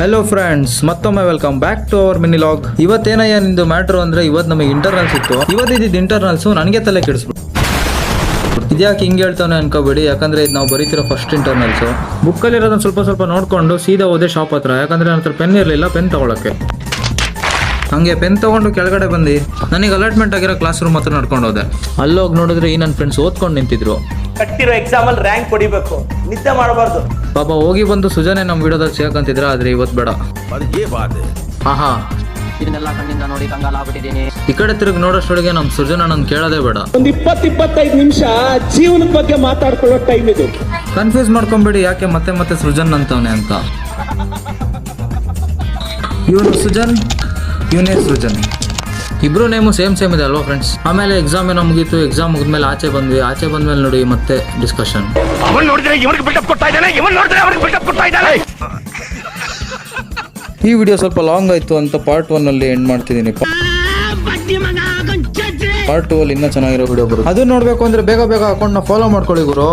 Hello friends, ಮತ್ತೊಮ್ಮೆ welcome back to our mini log. ಇವತ್ತೇನಯ್ಯ ನಿಂದು ಮ್ಯಾಟ್ರು ಅಂದ್ರೆ ಇವತ್ತು ನಮಗೆ ಇಂಟರ್ನಲ್ಸ್ ಇತ್ತು. ಇವತ್ತಿದ್ದು ಇಂಟರ್ನಲ್ಸು ನನಗೆ ತಲೆ ಕೆಡಿಸ್ಬಿಟ್ಟು ಇದ್ಯಾಕೆ ಹಿಂಗೆ ಹೇಳ್ತಾನೆ ಅನ್ಕೋಬೇಡಿ, ಯಾಕಂದ್ರೆ ಇದು ನಾವು ಬರೀತಿರೋ ಫಸ್ಟ್ ಇಂಟರ್ನಲ್ಸು. ಬುಕ್ಕಲ್ಲಿರೋದನ್ನ ಸ್ವಲ್ಪ ನೋಡ್ಕೊಂಡು ಸೀದಾ ಹೋದೆ ಶಾಪ್ ಹತ್ರ. ಯಾಕಂದ್ರೆ ನನ್ನ ಹತ್ರ ಪೆನ್ ಇರಲಿಲ್ಲ ಪೆನ್ ತಗೊಳಕ್ಕೆ. ಹಂಗೆ ಪೆನ್ ತಗೊಂಡು ಕೆಳಗಡೆ ಬಂದು ನನಗೆ ಅಲಾಟ್ಮೆಂಟ್ ಆಗಿರೋ ಕ್ಲಾಸ್ ರೂಮ್ ಹತ್ರ ನಡ್ಕೊಂಡು ಹೋದೆ. ಅಲ್ಲೋಗಿ ನೋಡಿದ್ರೆ ಈ ನನ್ನ ಫ್ರೆಂಡ್ಸ್ ಓದ್ಕೊಂಡು ನಿಂತಿದ್ರು. ಕಟ್ಟಿರೋ ಎಕ್ಸಾಮ್ ಅಲ್ಲಿ ರ್ಯಾಂಕ್ ಪಡಿಬೇಕು, ನಿದ್ದೆ ಮಾಡಬಾರ್ದು. ಪಾಪ ಹೋಗಿ ಬಂದು ಸುಜನೆ ನಮ್ಮ ವಿಡಿಯೋದಲ್ಲಿ ಸೇರ್ಕಂತಿದ್ರ, ಆದ್ರೆ ಇವತ್ತು ಬೇಡ. ಆಹಾ, ಇದನ್ನೆಲ್ಲ ಕಣ್ಣಿಂದ ನೋಡಿ ಕಂಗಾಲಾಗ್ಬಿಟ್ಟಿದ್ದೀನಿ. ಈ ಕಡೆ ತಿರುಗಿ ನೋಡೋಷ್ಟೊಳಗೆ ನಮ್ಮ ಸೃಜನ ನಾನು ಕೇಳೋದೇ ಬೇಡ. ಒಂದು 20-25 ನಿಮಿಷ ಜೀವನದ ಬಗ್ಗೆ ಮಾತಾಡ್ಕೊಳ್ಳೋ ಟೈಮ್ ಇದು. ಕನ್ಫ್ಯೂಸ್ ಮಾಡ್ಕೊಂಬೇಡಿ ಯಾಕೆ ಮತ್ತೆ ಸೃಜನ್ ಅಂತವನೆ ಅಂತ. ಇವನು ಸುಜನ್, ಇವನೇ ಸೃಜನ್. ಇಬ್ರು ನೇಮು ಸೇಮ್ ಇದೆ ಅಲ್ವಾ ಫ್ರೆಂಡ್ಸ್. ಆಮೇಲೆ ಎಕ್ಸಾಮ್ ಏನೋ ಮುಗೀತು. ಎಕ್ಸಾಮ್ ಮುಗಿದ್ಮೇಲೆ ಆಚೆ ಬಂದ್ಮೇಲೆ ನೋಡಿ ಮತ್ತೆ ಡಿಸ್ಕಷನ್. ಈ ವಿಡಿಯೋ ಸ್ವಲ್ಪ ಲಾಂಗ್ ಆಯ್ತು ಅಂತ ಪಾರ್ಟ್ 1 ಅಲ್ಲಿ ಎಂಡ್ ಮಾಡ್ತಿದ್ದೀನಿ. ಪಾರ್ಟ್ 2 ಅಲ್ಲಿ ಇನ್ನೂ ಚೆನ್ನಾಗಿರೋ ವಿಡಿಯೋ ಬರುತ್ತೆ. ಅದು ನೋಡ್ಬೇಕು ಅಂದ್ರೆ ಬೇಗ ಅಕೌಂಟ್ನ ಫಾಲೋ ಮಾಡ್ಕೊಳ್ಳಿ ಗುರು.